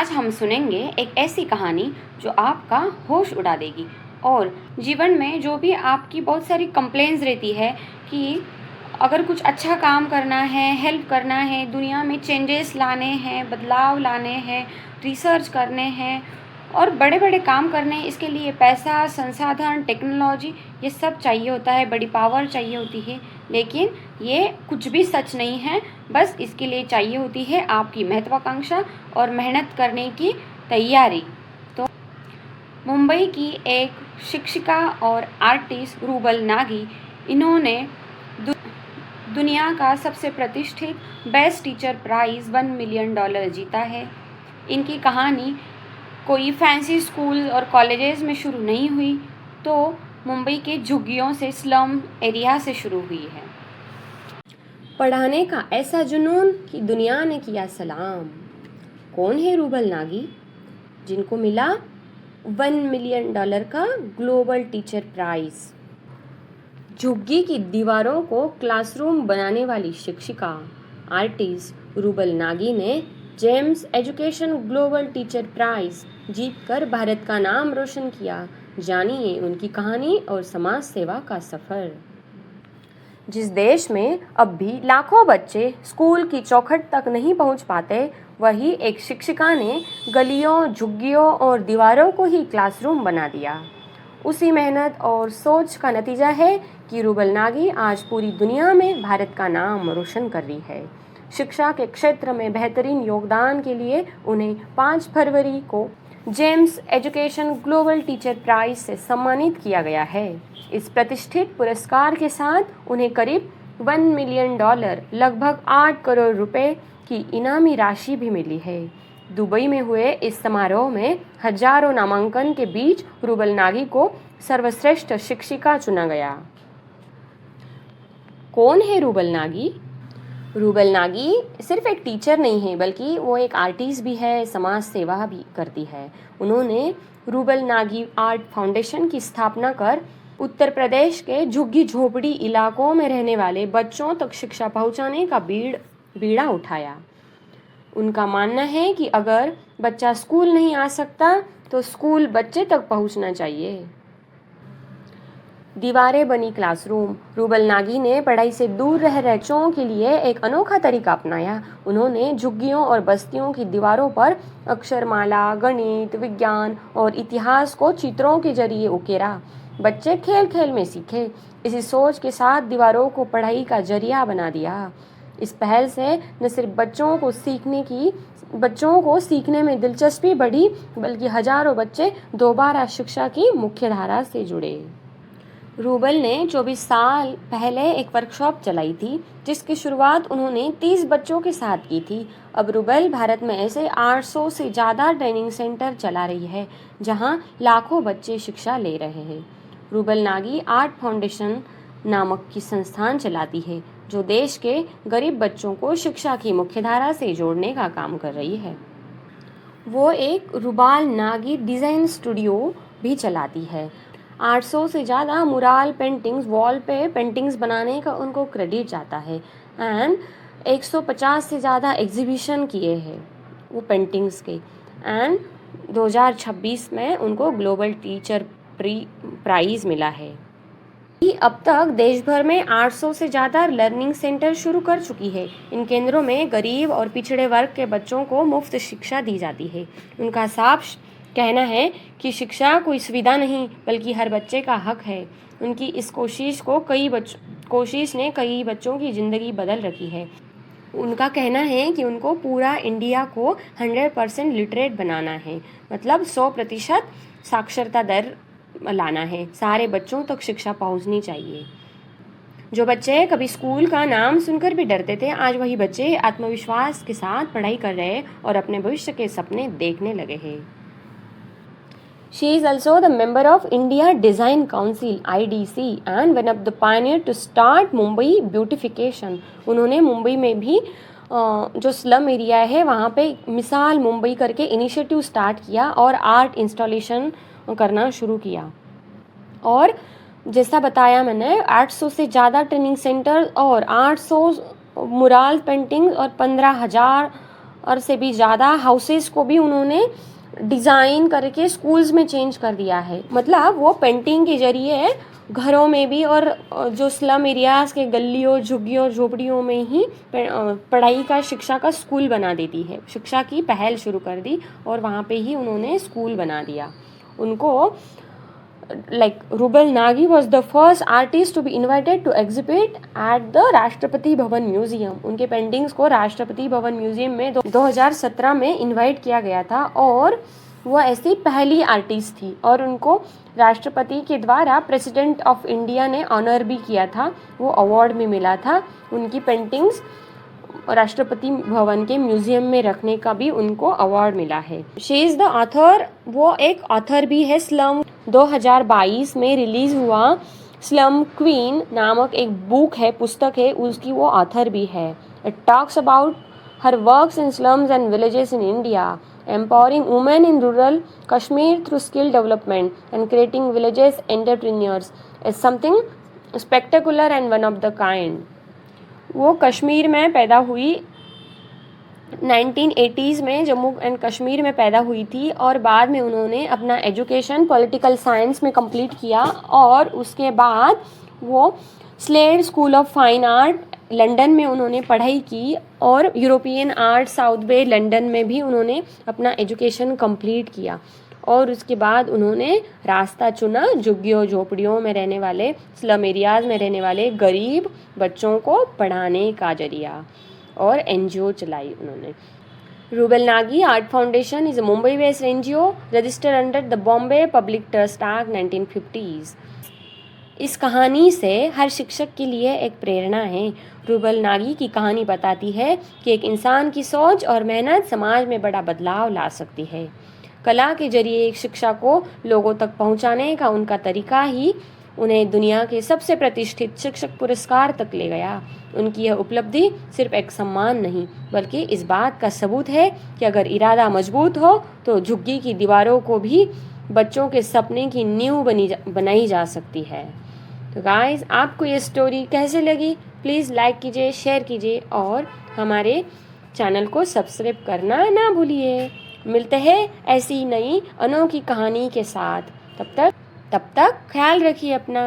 आज हम सुनेंगे एक ऐसी कहानी जो आपका होश उड़ा देगी और जीवन में जो भी आपकी बहुत सारी कंप्लेंट्स रहती है कि अगर कुछ अच्छा काम करना है, हेल्प करना है, दुनिया में चेंजेस लाने हैं, बदलाव लाने हैं, रिसर्च करने हैं और बड़े बड़े काम करने हैं, इसके लिए पैसा, संसाधन, टेक्नोलॉजी ये सब चाहिए होता है, बड़ी पावर चाहिए होती है। लेकिन ये कुछ भी सच नहीं है, बस इसके लिए चाहिए होती है आपकी महत्वाकांक्षा और मेहनत करने की तैयारी। तो मुंबई की एक शिक्षिका और आर्टिस्ट रूबल नागी, इन्होंने दुनिया का सबसे प्रतिष्ठित बेस्ट टीचर प्राइज़ $1 मिलियन जीता है। इनकी कहानी कोई फैंसी स्कूल और कॉलेजेस में शुरू नहीं हुई, तो मुंबई के झुग्गियों से, स्लम एरिया से शुरू हुई है। पढ़ाने का ऐसा जुनून कि दुनिया ने किया सलाम। कौन है रूबल नागी, जिनको मिला $1 मिलियन का ग्लोबल टीचर प्राइज? झुग्गी की दीवारों को क्लासरूम बनाने वाली शिक्षिका आर्टिस्ट रूबल नागी ने GEMS education global teacher prize जीतकर भारत का नाम रोशन किया। जानिए उनकी कहानी और समाज सेवा का सफर। जिस देश में अब भी लाखों बच्चे स्कूल की चौखट तक नहीं पहुंच पाते, वही एक शिक्षिका ने गलियों, झुग्गियों और दीवारों को ही क्लासरूम बना दिया। उसी मेहनत और सोच का नतीजा है कि रूबल नागी आज पूरी दुनिया में भारत का नाम रोशन कर रही है। शिक्षा के क्षेत्र में बेहतरीन योगदान के लिए उन्हें 5 फरवरी को GEMS education global teacher prize से सम्मानित किया गया है। इस प्रतिष्ठित पुरस्कार के साथ उन्हें करीब $1 मिलियन, लगभग 8 करोड़ रुपए की इनामी राशि भी मिली है। दुबई में हुए इस समारोह में हजारों नामांकन के बीच रूबल नागी को सर्वश्रेष्ठ शिक्षिका चुना गया। कौन है रूबल नागी? रूबल नागी सिर्फ एक टीचर नहीं है, बल्कि वो एक आर्टिस्ट भी है, समाज सेवा भी करती है। उन्होंने रूबल नागी आर्ट फाउंडेशन की स्थापना कर उत्तर प्रदेश के झुग्गी झोपड़ी इलाकों में रहने वाले बच्चों तक शिक्षा पहुंचाने का बीड़ा उठाया। उनका मानना है कि अगर बच्चा स्कूल नहीं आ सकता तो स्कूल बच्चे तक पहुंचना चाहिए। दीवारें बनी क्लासरूम। रूबल नागी ने पढ़ाई से दूर रह रहे बच्चों के लिए एक अनोखा तरीका अपनाया। उन्होंने झुग्गियों और बस्तियों की दीवारों पर अक्षरमाला, गणित, विज्ञान और इतिहास को चित्रों के जरिए उकेरा। बच्चे खेल खेल में सीखे। इसी सोच के साथ दीवारों को पढ़ाई का जरिया बना दिया। इस पहल से न सिर्फ बच्चों को सीखने में दिलचस्पी बढ़ी, बल्कि हजारों बच्चे दोबारा शिक्षा की मुख्यधारा से जुड़े। रूबल ने 24 साल पहले एक वर्कशॉप चलाई थी, जिसकी शुरुआत उन्होंने 30 बच्चों के साथ की थी। अब रूबल भारत में ऐसे 800 से ज़्यादा ट्रेनिंग सेंटर चला रही है, जहां लाखों बच्चे शिक्षा ले रहे हैं। रूबल नागी आर्ट फाउंडेशन नामक की संस्थान चलाती है, जो देश के गरीब बच्चों को शिक्षा की मुख्यधारा से जोड़ने का काम कर रही है। वो एक रूबल नागी डिज़ाइन स्टूडियो भी चलाती है। 800 से ज़्यादा मुराल पेंटिंग्स, वॉल पे पेंटिंग्स बनाने का उनको क्रेडिट जाता है एंड 150 से ज़्यादा एग्जीबिशन किए हैं वो पेंटिंग्स के। एंड 2026 में उनको ग्लोबल टीचर प्राइज़ मिला है। अब तक देश भर में 800 से ज़्यादा लर्निंग सेंटर शुरू कर चुकी है। इन केंद्रों में गरीब और पिछड़े वर्ग के बच्चों को मुफ्त शिक्षा दी जाती है। उनका साफ कहना है कि शिक्षा कोई सुविधा नहीं, बल्कि हर बच्चे का हक है। उनकी इस कोशिश ने कई बच्चों की ज़िंदगी बदल रखी है। उनका कहना है कि उनको पूरा इंडिया को 100% लिटरेट बनाना है, मतलब 100% साक्षरता दर लाना है। सारे बच्चों तक शिक्षा पहुंचनी चाहिए। जो बच्चे कभी स्कूल का नाम सुनकर भी डरते थे, आज वही बच्चे आत्मविश्वास के साथ पढ़ाई कर रहे हैं और अपने भविष्य के सपने देखने लगे हैं। She is also the member of India Design Council (IDC) and one of the pioneer to start Mumbai beautification. उन्होंने मुंबई में भी जो स्लम एरिया है वहाँ पे मिसाल मुंबई करके इनिशिएटिव स्टार्ट किया और आर्ट इंस्टॉलेशन करना शुरू किया। और जैसा बताया मैंने, 800 से ज़्यादा ट्रेनिंग सेंटर और 800 मुराल पेंटिंग और 15,000 और से भी ज़्यादा हाउसेस को भी उन्होंने डिज़ाइन करके स्कूल्स में चेंज कर दिया है। मतलब वो पेंटिंग के ज़रिए घरों में भी और जो स्लम एरियाज़ के गलियों, झुग्गियों, झोपड़ियों में ही पढ़ाई का, शिक्षा का स्कूल बना देती है। शिक्षा की पहल शुरू कर दी और वहाँ पे ही उन्होंने स्कूल बना दिया। उनको rouble Nagi was the first artist to be invited to exhibit at the Rashtrapati Bhavan museum. उनके पेंटिंग्स को राष्ट्रपति भवन म्यूजियम में 2017 में इनवाइट किया गया था और वो ऐसी पहली आर्टिस्ट थी और उनको राष्ट्रपति के द्वारा प्रेसिडेंट ऑफ इंडिया ने ऑनर भी किया था, वो अवार्ड भी मिला था। उनकी पेंटिंग्स राष्ट्रपति भवन के म्यूजियम में रखने का भी उनको अवार्ड मिला है। शी इज़ द ऑथर, वो एक ऑथर भी है। स्लम 2022 में रिलीज़ हुआ स्लम क्वीन नामक एक बुक है, पुस्तक है, उसकी वो ऑथर भी है। It talks about her works in slums and villages in India, empowering women in rural Kashmir through skill development and creating villages entrepreneurs is something spectacular and one of the kind। वो कश्मीर में पैदा हुई, 1980s में Jammu and Kashmir में पैदा हुई थी और बाद में उन्होंने अपना एजुकेशन पॉलिटिकल साइंस में कंप्लीट किया और उसके बाद वो Slade school of fine art London में उन्होंने पढ़ाई की और European art South Bay London में भी उन्होंने अपना एजुकेशन कंप्लीट किया और उसके बाद उन्होंने रास्ता चुना झुग्गियों झोपड़ियों में रहने वाले, स्लम एरियाज़ में रहने वाले गरीब बच्चों को पढ़ाने का जरिया और एनजीओ चलाई उन्होंने। Rouble Nagi art foundation is a Mumbai based NGO registered under the Bombay public trust act 1950s। इस कहानी से हर शिक्षक के लिए एक प्रेरणा है। रूबल नागी की कहानी बताती है कि एक इंसान की सोच और मेहनत समाज में बड़ा बदलाव ला सकती है। कला के जरिए एक शिक्षा को लोगों तक पहुंचाने का उनका तरीका ही उन्हें दुनिया के सबसे प्रतिष्ठित शिक्षक पुरस्कार तक ले गया। उनकी यह उपलब्धि सिर्फ एक सम्मान नहीं बल्कि इस बात का सबूत है कि अगर इरादा मजबूत हो तो झुग्गी की दीवारों को भी बच्चों के सपने की नींव बनाई जा सकती है। तो गाइस, आपको ये स्टोरी कैसे लगी प्लीज़ लाइक कीजिए, शेयर ख्याल और हमारे चैनल को सब्सक्राइब करना ना भूलिए। मिलते हैं ऐसी नई अनोखी कहानी के साथ। तब तक ख्याल रखिए अपना।